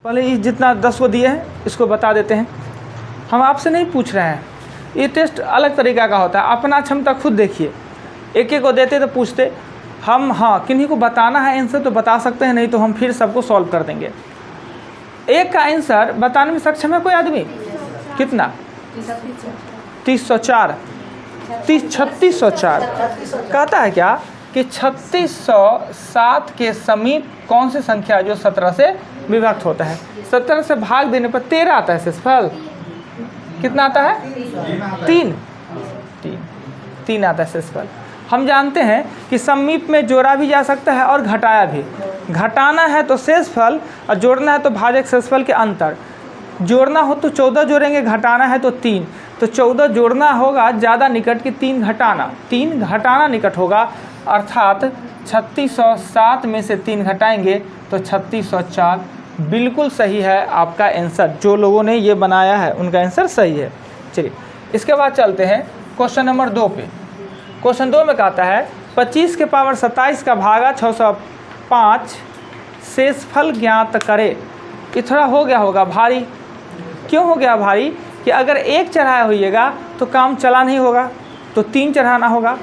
पहले ये जितना 10 को दिए हैं इसको बता देते हैं। हम आपसे नहीं पूछ रहे हैं, ये टेस्ट अलग तरीका का होता है, अपना क्षमता खुद देखिए। एक एक को देते तो पूछते हम, हाँ किन्हीं को बताना है आंसर तो बता सकते हैं, नहीं तो हम फिर सबको सॉल्व कर देंगे। एक का आंसर बताने में सक्षम है कोई आदमी? कितना? 3604 कहता है क्या कि 3607 के समीप कौन सी संख्या जो 17 से विभक्त होता है? 17 से भाग देने पर 13 आता है शेषफल। कितना आता है? 3 आता है शेषफल। हम जानते हैं कि समीप में जोड़ा भी जा सकता है और घटाया भी। घटाना है तो शेषफल और जोड़ना है तो भाजक शेषफल के अंतर। जोड़ना हो तो 14 जोड़ेंगे, घटाना है तो 3, तो 14 जोड़ना होगा ज़्यादा निकट कि 3 घटाना। 3 घटाना निकट होगा, अर्थात 3607 में से 3 घटाएंगे तो 3604। बिल्कुल सही है आपका आंसर। जो लोगों ने ये बनाया है उनका आंसर सही है। चलिए इसके बाद चलते हैं क्वेश्चन नंबर 2 पे। क्वेश्चन 2 में कहता है 25 के पावर 27 का भागा 605 शेषफल ज्ञात करे। ये थोड़ा हो गया होगा भारी। क्यों हो गया भारी? कि अगर एक चढ़ाया होइएगा तो काम चला नहीं होगा, तो 3 चढ़ाना होगा।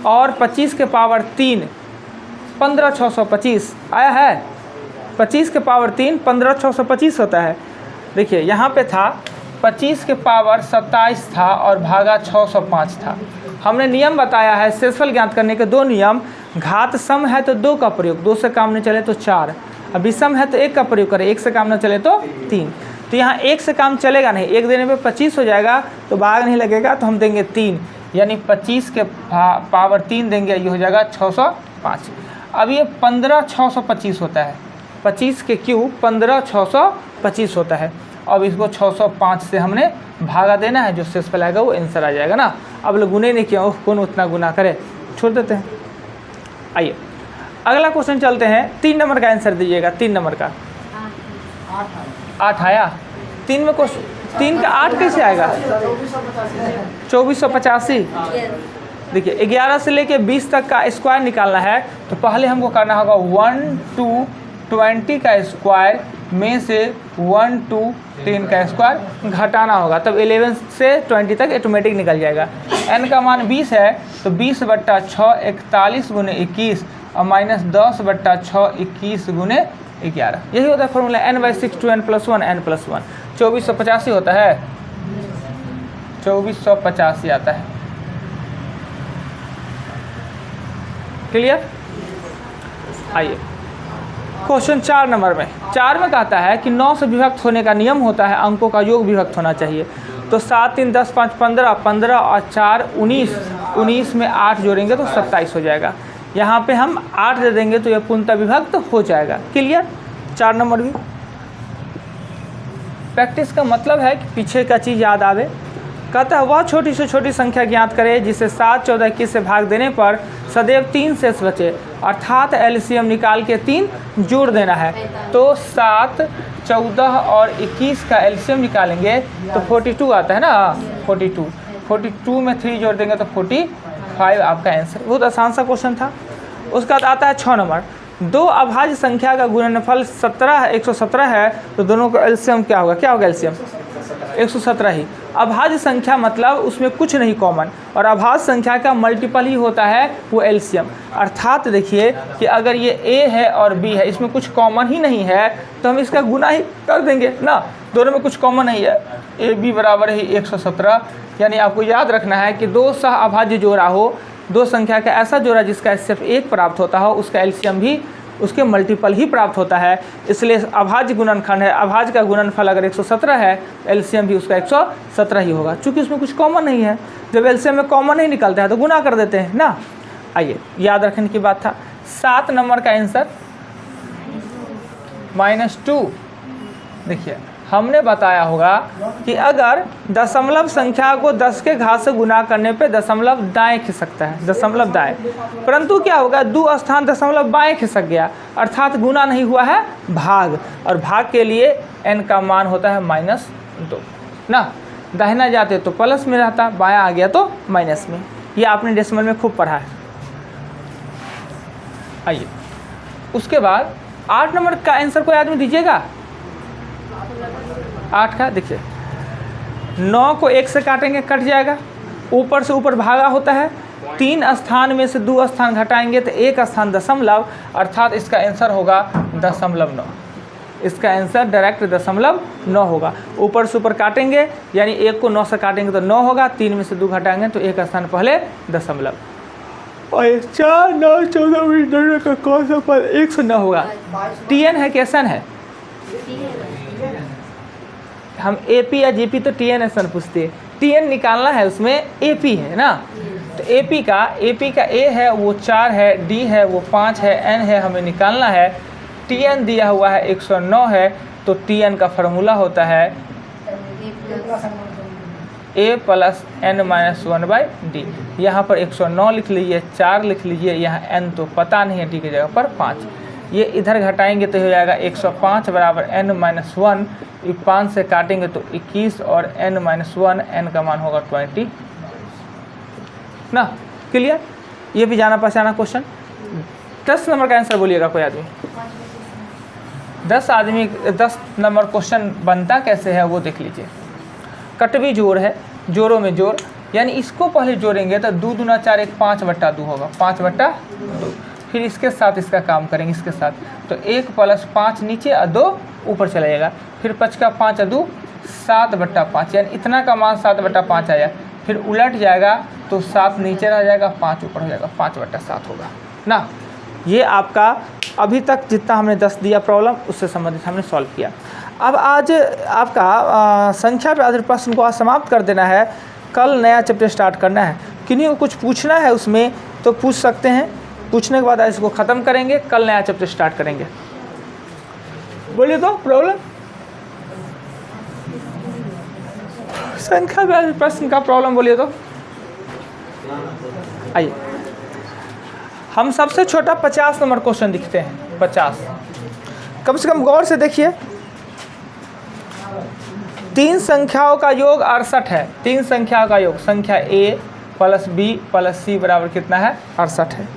और 25 के पावर 3 15625 आया है। 25 के पावर 3 15625 होता है। देखिए यहाँ पे था 25 के पावर 27 था और भागा 605 था। हमने नियम बताया है शेषफल ज्ञात करने के 2 नियम। घात सम है तो 2 का प्रयोग, 2 से काम नहीं चले तो 4। अब विषम है तो 1 का प्रयोग करें, 1 से काम न चले तो 3। तो यहाँ 1 से काम चलेगा नहीं, 1 देने पे 25 हो जाएगा तो भाग नहीं लगेगा, तो हम देंगे 3, यानी 25 के पावर 3 देंगे, ये हो जाएगा 605। अब ये 15625 होता है, 25 के क्यूब 15625 होता है। अब इसको 605 से हमने भागा देना है, जो शेषफल आएगा वो आंसर आ जाएगा ना। अब लोग गुने नहीं किया, कौन उतना गुना करे, छोड़ देते हैं। आइए अगला क्वेश्चन चलते हैं। 3 नंबर का आंसर दीजिएगा। 3 नंबर का 8 आया। 3 में क्वेश्चन 3 का 8 कैसे आएगा? 2485। देखिए 11 से लेके 20 तक का स्क्वायर निकालना है, तो पहले हमको करना होगा 1 to 20 का स्क्वायर में से 1 to 10 का स्क्वायर घटाना होगा, तब 11 से 20 तक ऑटोमेटिक निकल जाएगा। n का मान 20 है तो 20/6 41 गुने 21 और -10/6 21 गुने 11। यही होता है फॉर्मूला n/6 2n + 1 n + 1। 2485 होता है, 2485 आता है। क्लियर? आइए क्वेश्चन 4 नंबर में। 4 में कहता है कि 9 से विभक्त होने का नियम होता है, अंकों का योग विभक्त होना चाहिए। तो 7 3 10 5 15 15 और 4 19, 19 में 8 जोड़ेंगे तो 27 हो जाएगा। यहाँ पे हम 8 दे देंगे तो यह पूर्णतः विभक्त हो जाएगा। क्लियर? 4 नंबर भी प्रैक्टिस का मतलब है कि पीछे का चीज़ याद आवे। कहता है वह छोटी से छोटी संख्या ज्ञात करे जिसे 7 14 21 से भाग देने पर सदैव 3 शेष बचे, अर्थात एलसीएम निकाल के 3 जोड़ देना है। तो 7 14 और 21 का एलसीएम निकालेंगे तो 42 आता है ना। 42 में 3 जोड़ देंगे तो 45 आपका आंसर। बहुत आसान सा क्वेश्चन था। उसका बाद आता है 6 नंबर। 2 अभाज्य संख्या का गुणनफल 117 है, तो दोनों का एलसीएम क्या होगा? क्या होगा एलसीएम? 117 ही। अभाज्य संख्या मतलब उसमें कुछ नहीं कॉमन, और अभाज्य संख्या का मल्टीपल ही होता है वो एलसीएम। अर्थात देखिए कि अगर ये ए है और बी है, इसमें कुछ कॉमन ही नहीं है, तो हम इसका गुना ही कर देंगे ना। दोनों में कुछ कॉमन नहीं है, ए बी बराबर ही 117। यानी आपको याद रखना है कि 2 सह अभाज्य जोड़ा हो, 2 संख्या का ऐसा जोड़ा जिसका सिर्फ 1 प्राप्त होता हो, उसका एलसीएम भी उसके मल्टीपल ही प्राप्त होता है। इसलिए अभाज्य गुणनखंड है, अभाज्य का गुणनफल अगर 117 है, एलसीएम भी उसका 117 ही होगा, क्योंकि उसमें कुछ कॉमन नहीं है। जब एलसीएम में कॉमन नहीं निकलता है तो गुना कर देते हैं ना। आइए याद रखने की बात था। 7 नंबर का आंसर -2। देखिए हमने बताया होगा कि अगर दशमलव संख्या को 10 के घात से गुना करने पे दशमलव दाएं खिसकता है, दशमलव दाएं, परंतु क्या होगा 2 स्थान दशमलव बाएं खिसक गया, अर्थात गुना नहीं हुआ है भाग, और भाग के लिए n का मान होता है -2 ना। दाहिना जाते तो प्लस में रहता, बायां आ गया तो माइनस में। ये आपने डेसिमल में खूब पढ़ा है। आइए उसके बाद 8 नंबर का आंसर कोई आदमी दीजिएगा। 8 का, देखिए 9 को 1 से काटेंगे कट जाएगा, ऊपर से ऊपर भागा होता है, 3 स्थान में से 2 स्थान घटाएंगे तो 1 स्थान दशमलव, अर्थात इसका आंसर होगा 0.9। इसका आंसर डायरेक्ट 0.9 होगा। ऊपर से ऊपर काटेंगे यानी 1 को 9 से काटेंगे तो 9 होगा, 3 में से 2 घटाएंगे तो 1 स्थान पहले दशमलव, और 4, 9, 14 का कौन सा पद 109 होगा। TN है कि SN है? हम AP या GP तो TN SN पूछते हैं, TN निकालना है, उसमें AP है ना, तो AP का A है वो 4 है, D है वो 5 है, N है हमें निकालना है, TN दिया हुआ है 109 है, तो TN का फार्मूला होता है A + n-1/d। यहाँ पर 109 लिख लीजिए, 4 लिख लीजिए, यहाँ n तो पता नहीं है, d की जगह पर 5, ये इधर घटाएंगे तो हो जाएगा 105 बराबर n-1, 5 से काटेंगे तो 21 और n-1, n का मान होगा 20 ना। क्लियर? ये भी जाना पहचाना क्वेश्चन। 10 नंबर का आंसर बोलिएगा कोई आदमी। 10 नंबर क्वेश्चन बनता कैसे है वो देख लीजिए। कटवी जोड़ है, जोड़ों में जोड़, यानी इसको पहले जोड़ेंगे तो 2 दूना 4, 1 5/2 होगा, 5/2। फिर इसके साथ इसका काम करेंगे, इसके साथ तो 1 + 5 नीचे और 2 ऊपर चला जाएगा, फिर 5 का 5 और 2 7/5, यानी इतना का मान 7/5 आया। फिर उलट जाएगा तो 7 नीचे रह जाएगा, 5 ऊपर हो जाएगा, 5/7 होगा ना। ये आपका अभी तक जितना हमने 10 दिया प्रॉब्लम उससे संबंधित हमने सॉल्व किया। अब आज आपका संख्या पे आधारित प्रश्न को आज समाप्त कर देना है, कल नया चैप्टर स्टार्ट करना है। किन्हीं को कुछ पूछना है उसमें तो पूछ सकते हैं, पूछने के बाद इसको ख़त्म करेंगे, कल नया चैप्टर स्टार्ट करेंगे। बोलिए तो प्रॉब्लम, संख्या पे आधारित प्रश्न का प्रॉब्लम बोलिए तो। आइए हम सबसे छोटा 50 नंबर क्वेश्चन दिखते हैं, 50, कम से कम गौर से देखिए। 3 संख्याओं का योग 68 है, 3 संख्याओं का योग, संख्या A + B + C बराबर कितना है? 68 है।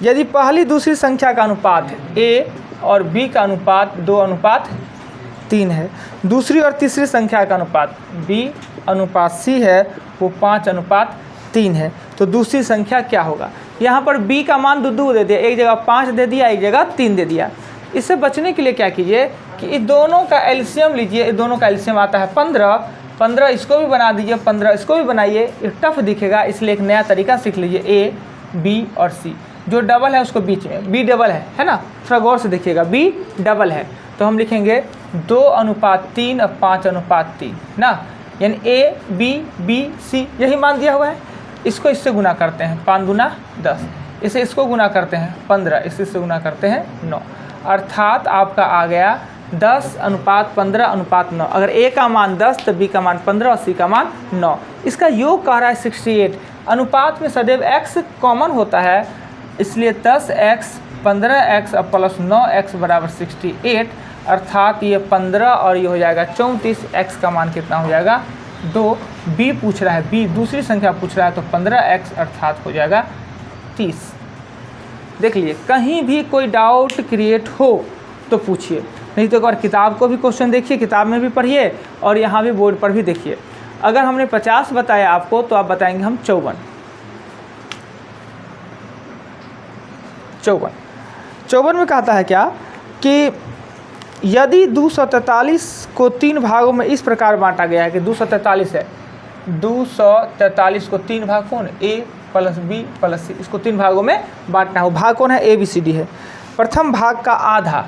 यदि पहली दूसरी संख्या का अनुपात A और B का अनुपात 2:3 है, दूसरी और तीसरी संख्या का अनुपात B/C है वो 5:3 है, तो दूसरी संख्या क्या होगा? यहाँ पर B का मान 2 दे दिया, एक जगह 5 दे दिया, एक जगह 3 दे दिया। इससे बचने के लिए क्या कीजिए कि इस दोनों का एलसीएम लीजिए, इस दोनों का एलसीएम आता है 15, इसको भी बना दीजिए, 15 इसको भी बनाइए, ये टफ दिखेगा, इसलिए एक नया तरीका सीख लीजिए। A, B और C, जो डबल है उसको बीच में, B डबल है ना, थोड़ा गौर से देखिएगा, B डबल है तो हम लिखेंगे 2:3 और 5:3 ना, यानी A, B, B, C यही मान दिया हुआ है। इसको इससे गुना करते हैं, 5 दूना 10, इसे इसको गुना करते हैं 15, इससे गुना करते हैं 9, अर्थात आपका आ गया 10:15:9। अगर A का मान 10 तो B का मान 15 और C का मान 9। इसका योग कह रहा है 68। अनुपात में सदैव x कॉमन होता है, इसलिए 10x 15x और प्लस 9x बराबर 68, अर्थात ये 15 और ये हो जाएगा 34। x का मान कितना हो जाएगा? 2। B पूछ रहा है, B दूसरी संख्या पूछ रहा है, तो 15x अर्थात हो जाएगा 30। देख लीजिए, कहीं भी कोई डाउट क्रिएट हो तो पूछिए, नहीं तो एक बार किताब को भी क्वेश्चन देखिए, किताब में भी पढ़िए और यहाँ भी बोर्ड पर भी देखिए। अगर हमने 50 बताया आपको तो आप बताएंगे हम 54। 54 में कहता है क्या कि यदि 243 को 3 भागों में इस प्रकार बांटा गया है कि 243 है, 243 को 3 भाग कौन? A + B + C, इसको 3 भागों में बांटना है। वो भाग कौन है? A, B, C, D है। प्रथम भाग का आधा,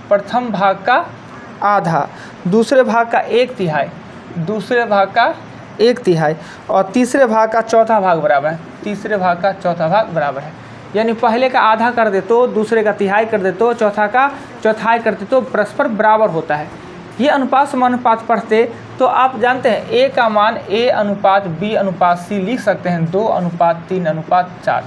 प्रथम भाग का आधा, दूसरे भाग का 1/3, दूसरे भाग का 1/3 और तीसरे भाग का चौथा भाग बराबर है, तीसरे भाग का चौथा भाग बराबर है। यानी पहले का आधा कर दे तो दूसरे का तिहाई कर दे तो चौथा का चौथाई कर दे तो परस्पर बराबर होता है। ये अनुपात समानुपात पढ़ते तो आप जानते हैं A का मान A/B/C लिख सकते हैं 2:3:4।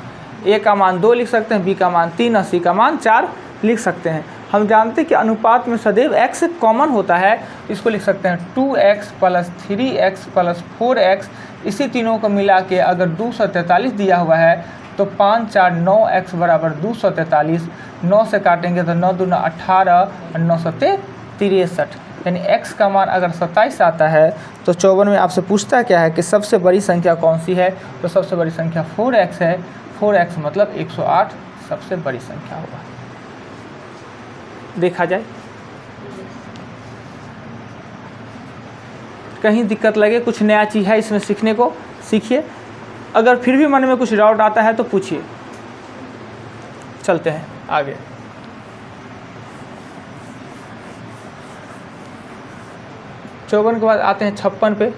A का मान 2 लिख सकते हैं, B का मान 3 और C का मान 4 लिख सकते हैं। हम जानते हैं कि अनुपात में सदैव x कॉमन होता है, इसको लिख सकते हैं 2x + 3x + 4x। इसी तीनों को मिला के अगर 243 दिया हुआ है तो 5 4 9x बराबर 243। 9 से काटेंगे तो 9 दूना 18 और 9 सत्ते 63। यानी x का मान अगर 27 आता है तो 54 में आपसे पूछता क्या है कि सबसे बड़ी संख्या कौन सी है, तो सबसे बड़ी संख्या 4x है। 4x मतलब 108 सबसे बड़ी संख्या होगा। देखा जाए, कहीं दिक्कत लगे, कुछ नया चीज़ है इसमें सीखने को, सीखिए। अगर फिर भी मन में कुछ डाउट आता है तो पूछिए। चलते हैं आगे। चौवन के बाद आते हैं 56 पे।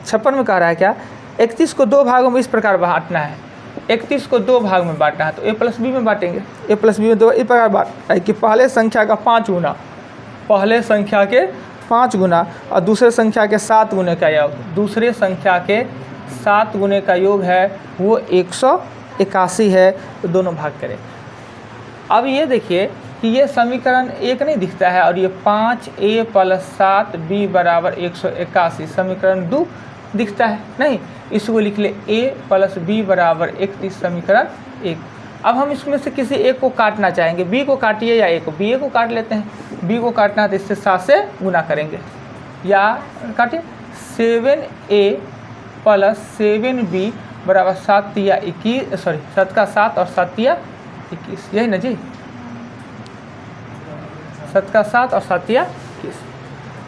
56 में कह रहा है क्या, 31 को 2 भागों में इस प्रकार बांटना है। 31 को 2 भाग में बांटना है तो a प्लस बी में बांटेंगे। a प्लस बी में 2 इस प्रकार बांटना है कि पहले संख्या का 5 गुना, पहले संख्या के 5 गुना और दूसरे संख्या के 7 गुने का योग। दूसरे संख्या के 7 गुने का योग है वो 181 है, तो दोनों भाग करें। अब ये देखिए कि ये समीकरण एक नहीं दिखता है और ये 5a + 7b = 181 समीकरण 2 दिखता है नहीं, इसको लिख ले a + b = 31 समीकरण 1। अब हम इसमें से किसी एक को काटना चाहेंगे, b को काटिए या a को, b को काट लेते हैं। b को काटना है तो इससे 7 से गुना करेंगे या काटिए। 7a + 7b = 7 या 21, सॉरी 7 का 7 और 7 या 21, यही ना जी, 7 का 7 और 7 या 21।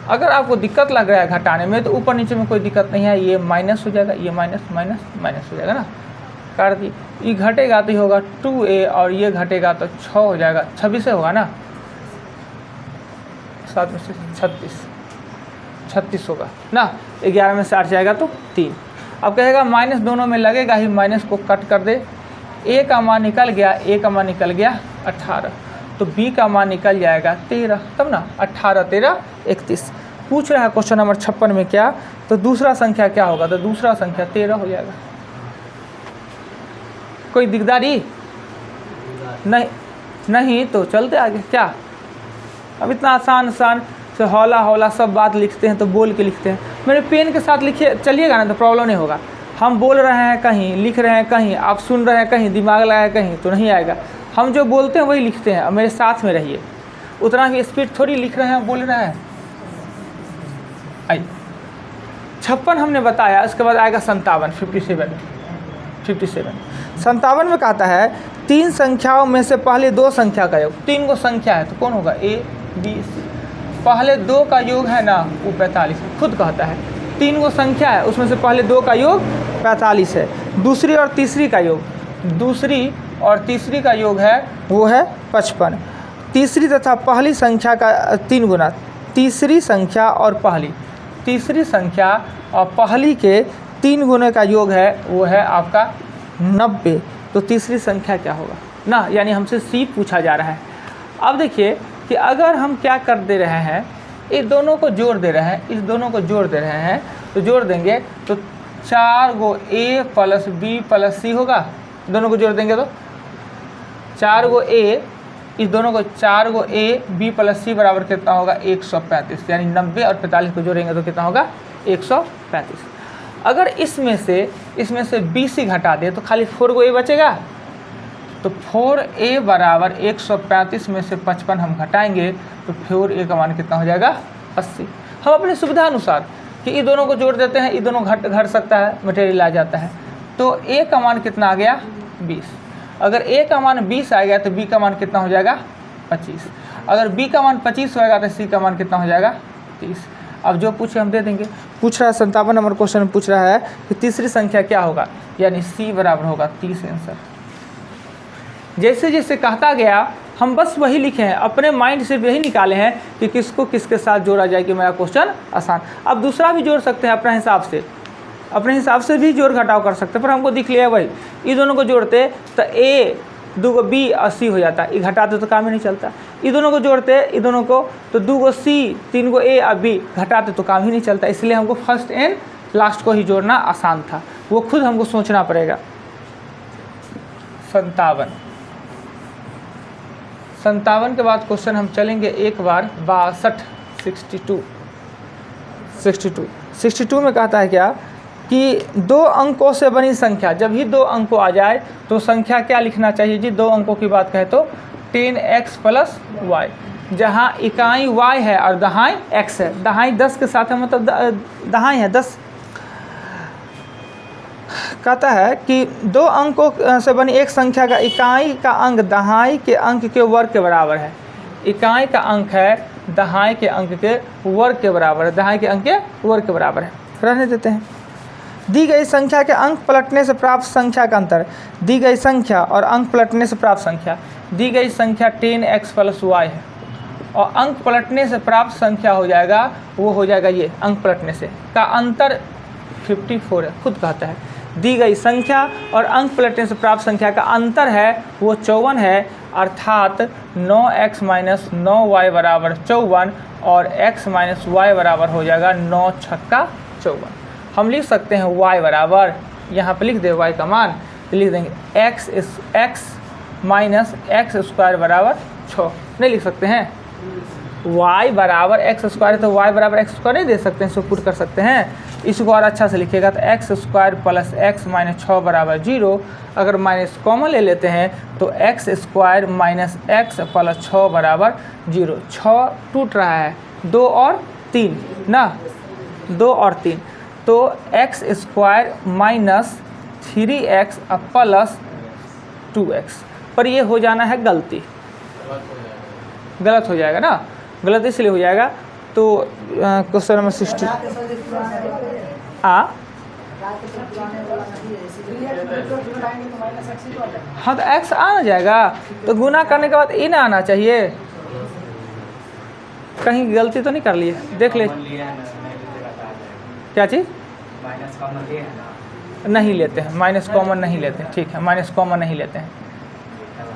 अगर आपको दिक्कत लग रहा है घटाने में तो ऊपर नीचे में कोई दिक्कत नहीं है, ये माइनस हो जाएगा, ये माइनस माइनस माइनस हो जाएगा ना, काट दी। ये घटेगा तो ये होगा 2a और ये घटेगा तो 6 हो जाएगा, 26 से होगा ना, 7 में से 36 होगा ना, 11 में से 8 जाएगा तो 3। अब कहेगा माइनस दोनों में लगेगा ही, माइनस को कट कर दे। a का मान निकल गया, a का मान निकल गया 18, तो b का मान निकल जाएगा 13, तब ना 18 13 31। पूछ रहा है क्वेश्चन नंबर 56 में क्या, तो दूसरा संख्या क्या होगा, तो दूसरा संख्या 13 हो जाएगा। कोई दिकदारी नहीं तो चलते आगे। क्या अब इतना आसान से हौला हौला सब बात लिखते हैं तो बोल के लिखते हैं। मेरे पेन के साथ लिखिए चलिएगा ना तो प्रॉब्लम नहीं होगा। हम बोल रहे हैं कहीं, लिख रहे हैं कहीं, आप सुन रहे हैं कहीं, दिमाग लगाए कहीं, तो नहीं आएगा। हम जो बोलते हैं वही लिखते हैं। अब मेरे साथ में रहिए, उतना ही स्पीड थोड़ी लिख रहे हैं बोल रहे हैं। आइए 56 हमने बताया, इसके बाद आएगा 57 57 में कहता है 3 संख्याओं में से पहले 2 संख्या का योग। 3 को संख्या है तो कौन होगा, a b c। पहले 2 का योग है ना वो 45 है, खुद कहता है 3 को संख्या है उसमें से पहले 2 का योग 45 है। दूसरी और तीसरी का योग है वो है 55। तीसरी तथा पहली संख्या का 3 गुना, तीसरी संख्या और पहली के 3 गुने का योग है वो है आपका 90। तो तीसरी संख्या क्या होगा ना, यानी हमसे सी पूछा जा रहा है। अब देखिए कि अगर हम क्या कर दे रहे हैं, इस दोनों को जोड़ दे रहे हैं, तो जोड़ देंगे तो 4 गो a + b + c होगा। दोनों को जोड़ देंगे तो 4 गो a, इस दोनों को 4 गो a b + c बराबर कितना होगा 135, यानी 90 और 45 को जोड़ेंगे तो कितना होगा 135। अगर इसमें से b c घटा दे तो खाली 4 गो a बचेगा, तो 4a बराबर 135 में से 55 हम घटाएंगे तो 4a का मान कितना हो जाएगा 80। हम अपनी सुविधा अनुसार कि ये दोनों को जोड़ देते हैं, ये दोनों घट सकता है, मटेरियल आ जाता है। तो a का मान कितना आ गया 20। अगर a का मान 20 आ गया तो b का मान कितना हो जाएगा 25। अगर b का मान 25 होगा तो c का मान कितना हो जाएगा 30। अब जो पूछे हम दे देंगे। पूछ रहा है 57 नंबर क्वेश्चन में पूछ रहा है कि तीसरी संख्या क्या होगा, यानी c बराबर होगा 30 आंसर। जैसे जैसे कहता गया हम बस वही लिखे हैं, अपने माइंड से वही निकाले हैं कि किसको किसके साथ जोड़ा जाए कि मेरा क्वेश्चन आसान। अब दूसरा भी जोड़ सकते हैं अपने हिसाब से भी जोड़ घटाव कर सकते हैं, पर हमको दिख लिया वही। ये दोनों को जोड़ते तो a 2 गो b और c हो जाता, ये घटाते तो काम ही नहीं चलता। ये दोनों को जोड़ते ये दोनों को तो 2 गो c 3 गो a और b घटाते तो काम ही नहीं चलता। इसलिए हमको फर्स्ट एंड लास्ट को ही जोड़ना आसान था, वो खुद हमको सोचना पड़ेगा। 57 के बाद क्वेश्चन हम चलेंगे एक बार 62 में कहता है क्या कि 2 अंकों से बनी संख्या, जब ही 2 अंकों आ जाए तो संख्या क्या लिखना चाहिए जी। 2 अंकों की बात कहे तो 10x + y। जहाँ इकाई y है और दहाई x है। दहाई 10 के साथ है, मतलब दहाई है 10। कहता है कि दो अंकों से बनी एक संख्या का इकाई का अंक दहाई के अंक के वर्ग के बराबर है। इकाई का अंक है दहाई के अंक के वर्ग के बराबर है, दहाई के अंक के वर्ग के बराबर है। रहने देते हैं। दी गई संख्या के अंक पलटने से प्राप्त संख्या का अंतर। दी गई संख्या और अंक पलटने से प्राप्त संख्या। दी गई संख्या 10x + y है और अंक पलटने से प्राप्त संख्या हो जाएगा, वो हो जाएगा ये अंक पलटने से का अंतर 54 है। खुद कहता है दी गई संख्या और अंक पलटने से प्राप्त संख्या का अंतर है वो 54 है, अर्थात 9x - 9y = 54 और x - y बराबर हो जाएगा 9 × 6 = 54। हम लिख सकते हैं y बराबर, यहाँ पे लिख दे y का मान, तो लिख देंगे x - x² = 6। नहीं लिख सकते हैं y बराबर x² है तो y बराबर x² नहीं दे सकते हैं, इसको पुट कर सकते हैं। इसको और अच्छा से लिखिएगा तो x² + x - 6 = 0। अगर माइनस कॉमन ले लेते हैं तो x² - x + 6 = 0। 6 टूट रहा है, 2 और 3 ना, 2 और 3, तो x² - 3x + 2x। पर ये हो जाना है गलती, गलत हो जाएगा ना, गलत इसलिए हो जाएगा। तो क्वेश्चन नंबर 60 हाँ, तो x आ जाएगा, तो गुना करने के बाद ये ना आना चाहिए। कहीं गलती तो नहीं कर लिए, देख ले। क्या चीज़ नहीं लेते हैं, माइनस कॉमन नहीं लेते हैं, ठीक है, माइनस कॉमन नहीं लेते हैं।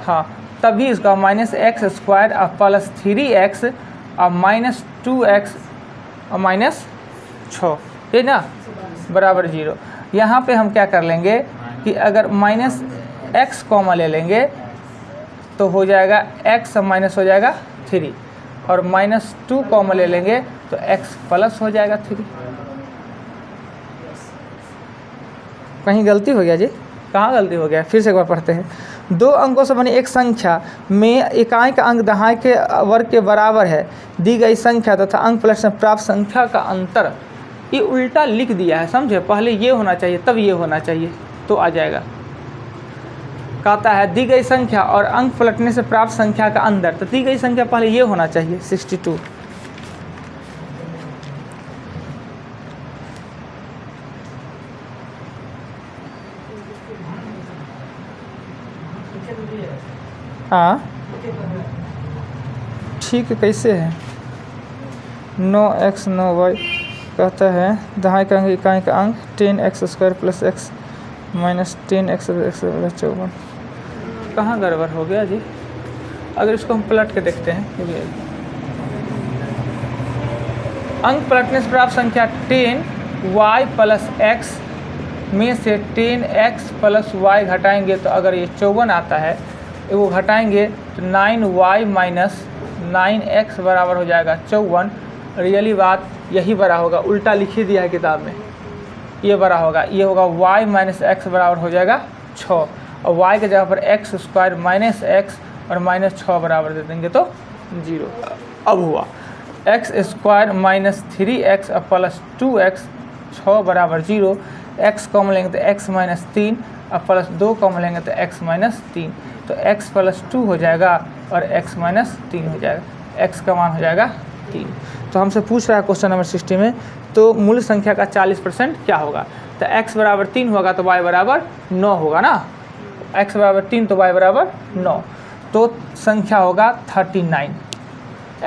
हाँ, तभी इसका -x² + 3x और -2x और -6 ये ना बराबर 0। यहाँ पे हम क्या कर लेंगे कि अगर -x कॉमा ले लेंगे तो हो जाएगा x माइनस हो जाएगा 3 और -2 कॉमा ले लेंगे तो x प्लस हो जाएगा 3। कहीं गलती हो गया जी? कहाँ गलती हो गया? फिर से एक बार पढ़ते हैं। दो अंकों से बनी एक संख्या में इकाई का अंक दहाई के वर्ग के बराबर है। दी गई संख्या तथा अंक प्लस में प्राप्त संख्या का अंतर, ये उल्टा लिख दिया है, समझे? पहले ये होना चाहिए तब ये होना चाहिए तो आ जाएगा। कहता है दी गई संख्या और अंक पलटने से प्राप्त संख्या का अंतर, तो दी गई संख्या पहले ये होना चाहिए 62। हाँ ठीक है, कैसे है? 9x 9y कहता है दहाई का अंक इकाई का अंक 10x² + x - 10x + 54। कहाँ गड़बड़ हो गया जी? अगर इसको हम पलट के देखते हैं, अंक पलटने से प्राप्त संख्या 10y + x में से 10x + y घटाएंगे तो अगर ये 54 आता है, वो घटाएंगे तो 9y - 9x बराबर हो जाएगा 54। रियली बात यही बड़ा होगा, उल्टा लिख ही दिया है किताब में, ये बड़ा होगा, ये होगा y - x बराबर हो जाएगा 6 और y के जगह पर x² - x और -6 बराबर दे देंगे तो 0। अब हुआ x² - 3x + 2x 6 बराबर 0। x कॉमन लेंगे तो x - 3 और +2 कॉमन लेंगे तो x - 3, तो x + 2 हो जाएगा और x - 3 हो जाएगा, x का मान हो जाएगा 3। तो हमसे पूछ रहा है क्वेश्चन नंबर 60 में, तो मूल संख्या का 40% क्या होगा? तो x बराबर 3 होगा तो y बराबर 9 होगा ना, x बराबर 3 तो y बराबर 9, तो संख्या होगा 39।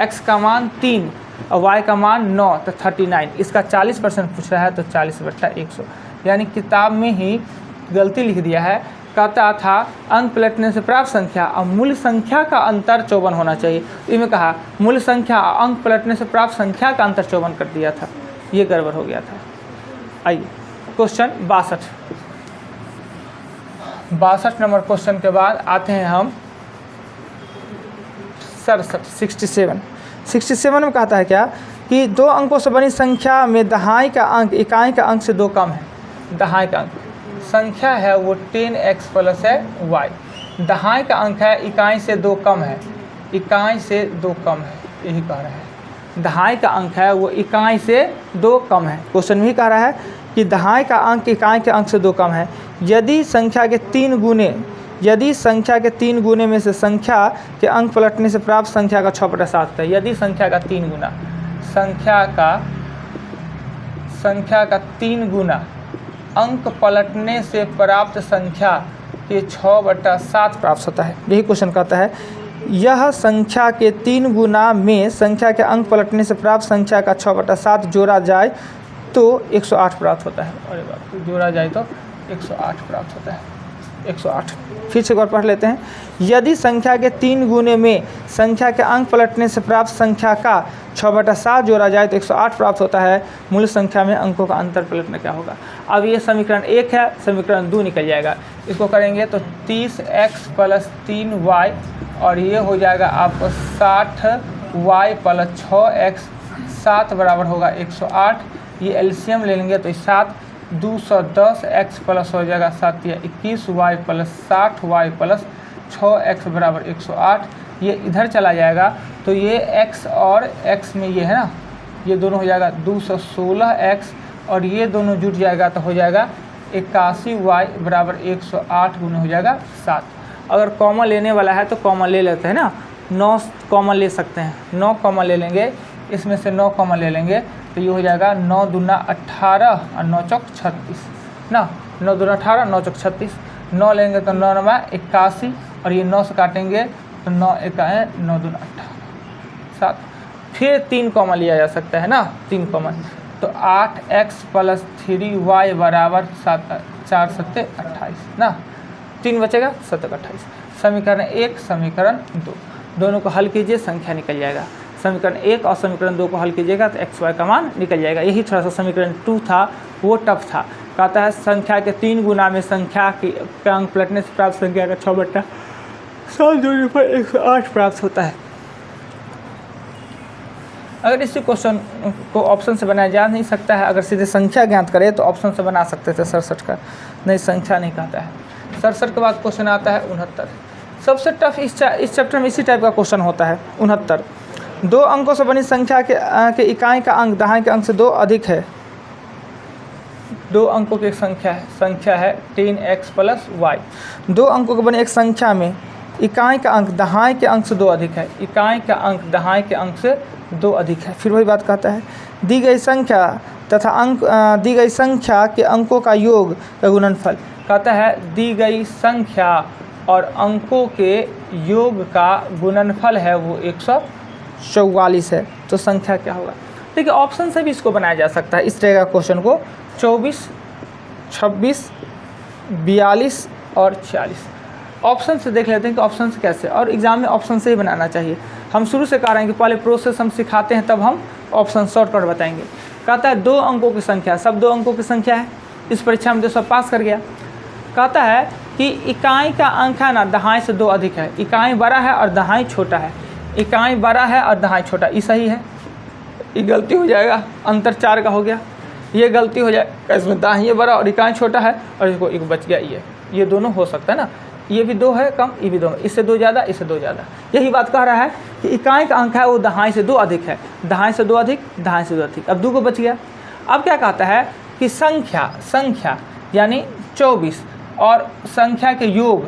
x का मान 3 और y का मान 9 तो 39। इसका 40% पूछ रहा है तो 40/100, यानी किताब में ही गलती लिख दिया है। कहता था अंक पलटने से प्राप्त संख्या और मूल संख्या का अंतर 54 होना चाहिए, इसमें कहा मूल संख्या अंक पलटने से प्राप्त संख्या का अंतर 54 कर दिया था, ये गड़बड़ हो गया था। आइए क्वेश्चन 62 नंबर क्वेश्चन के बाद आते हैं हम 67 में कहता है क्या कि दो अंकों से बनी संख्या में दहाई का अंक इकाई का अंक से 2 कम है। दहाई का अंक संख्या है वो 10x + है y, दहाई का अंक है इकाई से 2 कम है, इकाई से 2 कम है। यही कह रहा है दहाई का अंक है वो इकाई से 2 कम है। क्वेश्चन भी कह रहा है कि दहाई का अंक इकाई के अंक से 2 कम है यदि संख्या के 3 गुने में से संख्या के अंक पलटने से प्राप्त संख्या का 6/7 है। यदि संख्या का 3 गुना अंक पलटने से प्राप्त संख्या के 6/7 प्राप्त होता है। यही क्वेश्चन कहता है यह संख्या के 3 गुना में संख्या के अंक पलटने से प्राप्त संख्या का 6/7 जोड़ा जाए तो 108 प्राप्त होता है। अरे बाप, जोड़ा जाए तो 108 प्राप्त होता है। 108 फिर से एक बार पढ़ लेते हैं। यदि संख्या के 3 गुने में संख्या के अंक पलटने से प्राप्त संख्या का 6/7 जोड़ा जाए तो 108 प्राप्त होता है। मूल संख्या में अंकों का अंतर पलटना क्या होगा। अब ये समीकरण 1 है, समीकरण 2 निकल जाएगा। इसको करेंगे तो 30x + 3y और ये हो जाएगा आपको 60y + 6x 7 बराबर होगा 108। ये एलसीएम ले लेंगे तो 7 210x प्लस हो जाएगा 7 या 21y + 60y + 6x बराबर 108। ये इधर चला जाएगा तो ये x और x में ये है ना, ये दोनों हो जाएगा 216x और ये दोनों जुट जाएगा तो हो जाएगा 81y बराबर 108 गुना हो जाएगा 7। अगर कॉमन लेने वाला है तो कॉमन ले लेते हैं ना, 9 कॉमन ले सकते हैं, 9 कॉमन ले लेंगे, इसमें से 9 कॉमन ले लेंगे तो ये हो जाएगा 9 दूना 18 और 9 चौक 36 ना, 9 दूना 18 9 चौक 36, 9 लेंगे तो 9 नमा 81 और ये 9 से काटेंगे तो 9 एका है 9 दूना 18 7। फिर 3 कॉमन लिया जा सकता है ना, 3 कॉमन तो 8x + 3y बराबर 7 4 7 28 ना, 3 बचेगा 7 28। समीकरण 1 समीकरण 2 दोनों को हल कीजिए, संख्या निकल जाएगा। समीकरण 1 और समीकरण 2 को हल कीजिएगा तो x y का मान निकल जाएगा। यही थोड़ा सा समीकरण 2 था वो टफ था। कहता है संख्या के 3 गुना में संख्या के अंक पलटने से प्राप्त संख्या का 6/7 जोड़ने पर 108 प्राप्त होता है। अगर इसी क्वेश्चन को ऑप्शन से बनाया जा नहीं सकता है, अगर सीधे संख्या ज्ञात करें तो ऑप्शन से बना सकते थे 67 का, नहीं संख्या नहीं कहता है। 67 के बाद क्वेश्चन आता है 69। सबसे टफ इस चैप्टर में इसी टाइप का क्वेश्चन होता है। 69 2 अंकों से बनी संख्या के इकाई का अंक दाहिने के अंक से 2 अधिक है। 2 अंकों की एक संख्या है 10x + y। 2 अंकों के बने एक संख्या में इकाई का अंक दाहिने के अंक से 2 अधिक है। इकाई का अंक दाहिने के अंक से 2 अधिक है। फिर वही बात कहता है दी गई संख्या के अंकों का योग का गुणनफल। कहता है दी गई संख्या और अंकों के योग का गुणनफल है वो 144 है। तो संख्या क्या होगा। देखिए ऑप्शन से भी इसको बनाया जा सकता है इस तरह का क्वेश्चन को, 24 26 42 और 46। ऑप्शन से देख लेते हैं कि ऑप्शन से कैसे, और एग्जाम में ऑप्शन से ही बनाना चाहिए। हम शुरू से कह रहे हैं कि पहले प्रोसेस हम सिखाते हैं तब हम ऑप्शन शॉर्टकट बताएंगे। कहता है 2 अंकों की संख्या, सब 2 अंकों की संख्या है, इस परीक्षा में जो सब पास कर गया। कहता है कि इकाई का अंक है ना दहाई से 2 अधिक है। इकाई बड़ा है और दहाई छोटा है। इकाई बड़ा है और दहाई छोटा, ये सही है, ये गलती हो जाएगा, अंतर 4 का हो गया। ये गलती हो जाएगा, इसमें दाहिने बड़ा और इकाई छोटा है और इसको एक बच गया, ये दोनों हो सकता है ना। ये भी 2 है कम, ये भी 2, इससे 2 ज़्यादा, इससे 2 ज़्यादा। यही बात कह रहा है कि इकाई का अंक है वो दहाई से 2 अधिक है। दहाई से 2 अधिक, दहाई से 2 अधिक, अब 2 को बच गया। अब क्या कहता है कि संख्या यानी 24 और संख्या के योग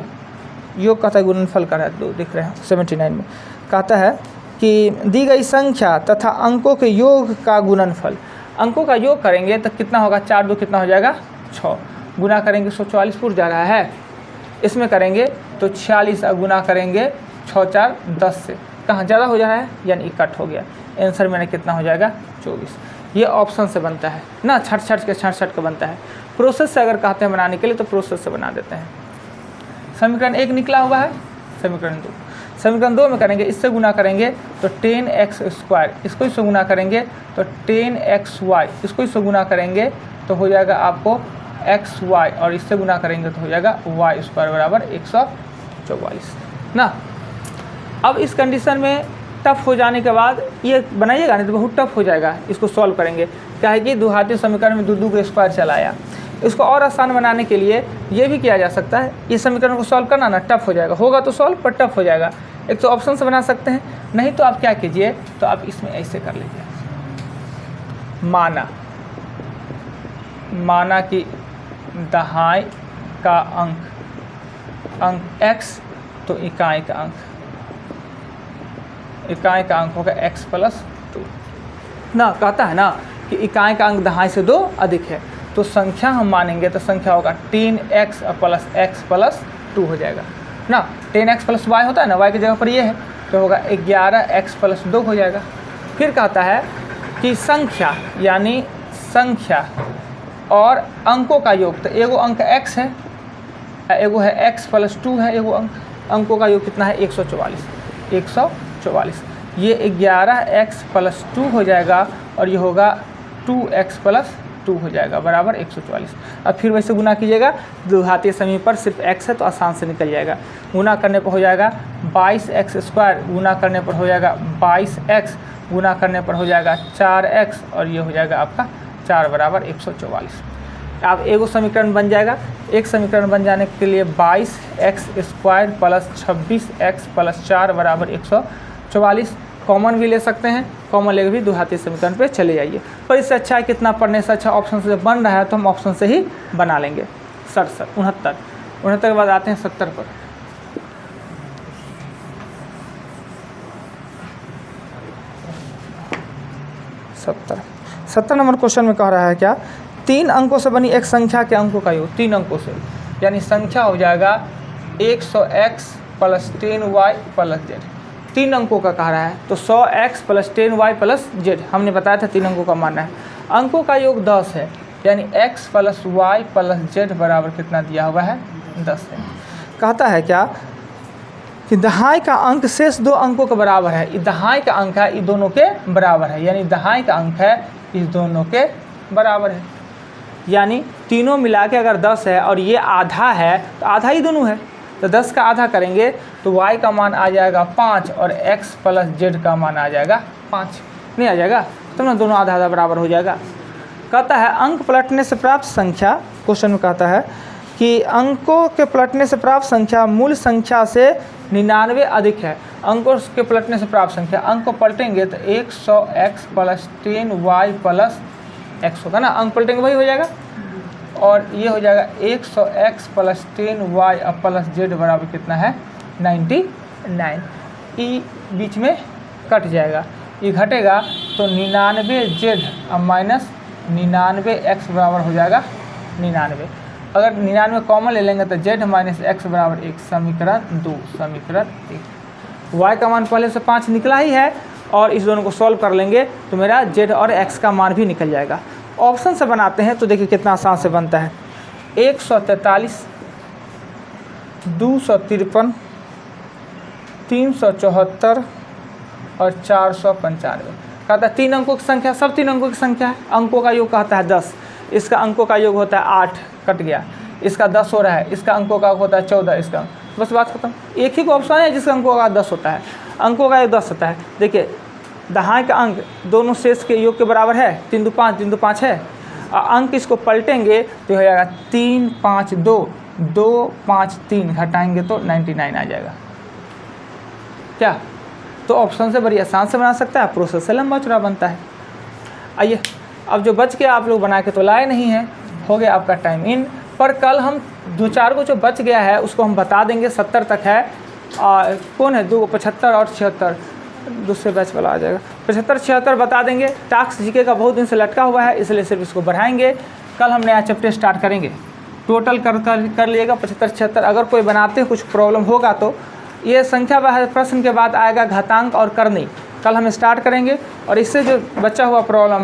कहता है गुणनफल का है, 2 दिख रहे हैं 79 में। कहता है कि दी गई संख्या तथा अंकों के योग का गुणनफल। अंकों का योग करेंगे तो कितना होगा, 4 2 कितना हो जाएगा 6, गुना करेंगे 144 पूर जा रहा है। इसमें करेंगे तो 46 गुना करेंगे 6 4 10 से कहाँ ज़्यादा हो जा रहा है, यानी कट हो गया। आंसर में कितना हो जाएगा 24। ये ऑप्शन से बनता है ना, छट के बनता है। प्रोसेस से अगर कहते हैं बनाने के लिए तो प्रोसेस से बना देते हैं। समीकरण 1 निकला हुआ है। समीकरण 2 में करेंगे, इससे गुना करेंगे तो 10x², इसको इससे गुना करेंगे तो 10xy, इसको इससे गुना करेंगे तो हो जाएगा आपको xy और इससे गुना करेंगे तो हो जाएगा y² बराबर 144 ना। अब इस कंडीशन में टफ हो जाने के बाद ये बनाइएगा नहीं तो बहुत टफ हो जाएगा। इसको सॉल्व करेंगे, क्या है कि द्विघाती समीकरण में 2 का स्क्वायर चलाया। इसको और आसान बनाने के लिए ये भी किया जा सकता है। ये समीकरण को सॉल्व करना ना टफ हो जाएगा, होगा तो सॉल्व पर टफ हो जाएगा। एक तो ऑप्शन से बना सकते हैं, नहीं तो आप क्या कीजिए, तो आप इसमें ऐसे कर लीजिए, माना कि दहाई का अंक x, तो इकाई का अंक होगा x प्लस 2 ना। कहता है ना कि इकाई का अंक दहाई से 2 अधिक है, तो संख्या हम मानेंगे तो संख्या होगा 10x प्लस x प्लस 2 हो जाएगा ना। 10x प्लस y होता है ना, y की जगह पर ये है, तो होगा 11x प्लस 2 हो जाएगा। फिर कहता है कि संख्या यानी संख्या और अंकों का योग, तो एगो अंक x है, एगो है x प्लस 2 है, एगो अंकों का योग कितना है 144। ये 11x प्लस 2 हो जाएगा और ये होगा 2x प्लस 2 हो जाएगा बराबर 144। अब फिर वैसे गुना कीजिएगा, द्विघातीय समीकरण पर सिर्फ x है तो आसान से निकल जाएगा। गुना करने पर हो जाएगा 22x², गुना करने पर हो जाएगा 22x, गुना करने पर हो जाएगा 4x और ये हो जाएगा आपका 4 बराबर 144। अब एगो समीकरण बन जाएगा। एक समीकरण बन जाने के लिए 22x² प्लस 26x प्लस 4 बराबर 144 कॉमन भी ले सकते हैं, कॉमन लेकर भी द्विघातीय समीकरण पे चले जाइए। पर इससे अच्छा है, कितना पढ़ने से अच्छा ऑप्शन से बन रहा है तो हम ऑप्शन से ही बना लेंगे। 69 के बाद आते हैं 70 पर। 70 नंबर क्वेश्चन में कह रहा है क्या, 3 अंकों से बनी एक संख्या के अंकों का योग, 3 अंकों से, यानी संख्या हो जाएगा 100x plus 10y plus z। 3 अंकों का कह रहा है तो 100x plus 10y plus z, हमने बताया था 3 अंकों का मानना है। अंकों का योग 10 है, यानी x plus y plus z बराबर कितना दिया हुआ है 10 है। कहता है क्या कि दहाई का अंक शेष 2 अंकों के बराबर है। ये दहाई का अंक है, ये दोनों के बराबर है, यानी दहाई का अंक है इस दोनों के बराबर है। यानी तीनों मिला के अगर 10 है और ये आधा है तो आधा ही दोनों है, तो 10 का आधा करेंगे तो y का मान आ जाएगा 5 और x प्लस z का मान आ जाएगा 5, नहीं आ जाएगा तो ना, दोनों आधा आधा बराबर हो जाएगा। कहता है अंक पलटने से प्राप्त संख्या, क्वेश्चन में कहता है कि अंकों के पलटने से प्राप्त संख्या मूल संख्या से 99 अधिक है। अंकों के पलटने से प्राप्त संख्या, अंक को पलटेंगे तो 100x plus 10y plus x होगा ना, अंक पलटेंगे वही हो जाएगा, और ये हो जाएगा 100x plus 10y plus z बराबर कितना है 99। ई बीच में कट जाएगा, ये घटेगा तो 99z माइनस 99x बराबर हो जाएगा 99। अगर 99 कॉमन ले लेंगे तो z माइनस x बराबर 1, समीकरण 2, समीकरण 1। y का मान पहले से 5 निकला ही है और इस दोनों को सॉल्व कर लेंगे तो मेरा z और x का मान भी निकल जाएगा। ऑप्शन से बनाते हैं तो देखिए कितना आसान से बनता है। 143, 253, 374 और 495। कहता है 3 अंकों की संख्या, सब 3 अंकों की संख्या है। अंकों का योग कहता है 10, इसका अंकों का योग होता है 8, कट गया, इसका 10 हो रहा है, इसका अंकों का होता है 14, इसका बस बात खत्म। एक ही को ऑप्शन है जिसका अंकों का 10 होता है, अंकों का 10 होता है। देखिए दहाई का अंक दोनों शेष के योग के बराबर है, 3 2 5, 3 2 5 है, अंक इसको पलटेंगे तो हो जाएगा 3 5 2, 2 5 3, घटाएंगे तो 99 आ जाएगा। क्या तो ऑप्शन से बड़ी आसान से बना सकता है, प्रोसेस से लंबा चौड़ा बनता है। आइए अब जो बच गया आप लोग बना के तो लाए नहीं हैं, हो गया आपका टाइम इन। पर कल हम 2-4 को जो बच गया है उसको हम बता देंगे, 70 तक है। कौन है 2, 75 और 76, दूसरे बैच वाला आ जाएगा, 75 76 बता देंगे। टास्क जीके का बहुत दिन से लटका हुआ है, इसलिए सिर्फ इसको बढ़ाएंगे। कल हम नया चैप्टर स्टार्ट करेंगे, टोटल कर लिएगा 75 76। अगर कोई बनाते कुछ प्रॉब्लम होगा तो ये संख्या प्रश्न के बाद आएगा घातांक और करनी, कल हम स्टार्ट करेंगे। और इससे जो बचा हुआ प्रॉब्लम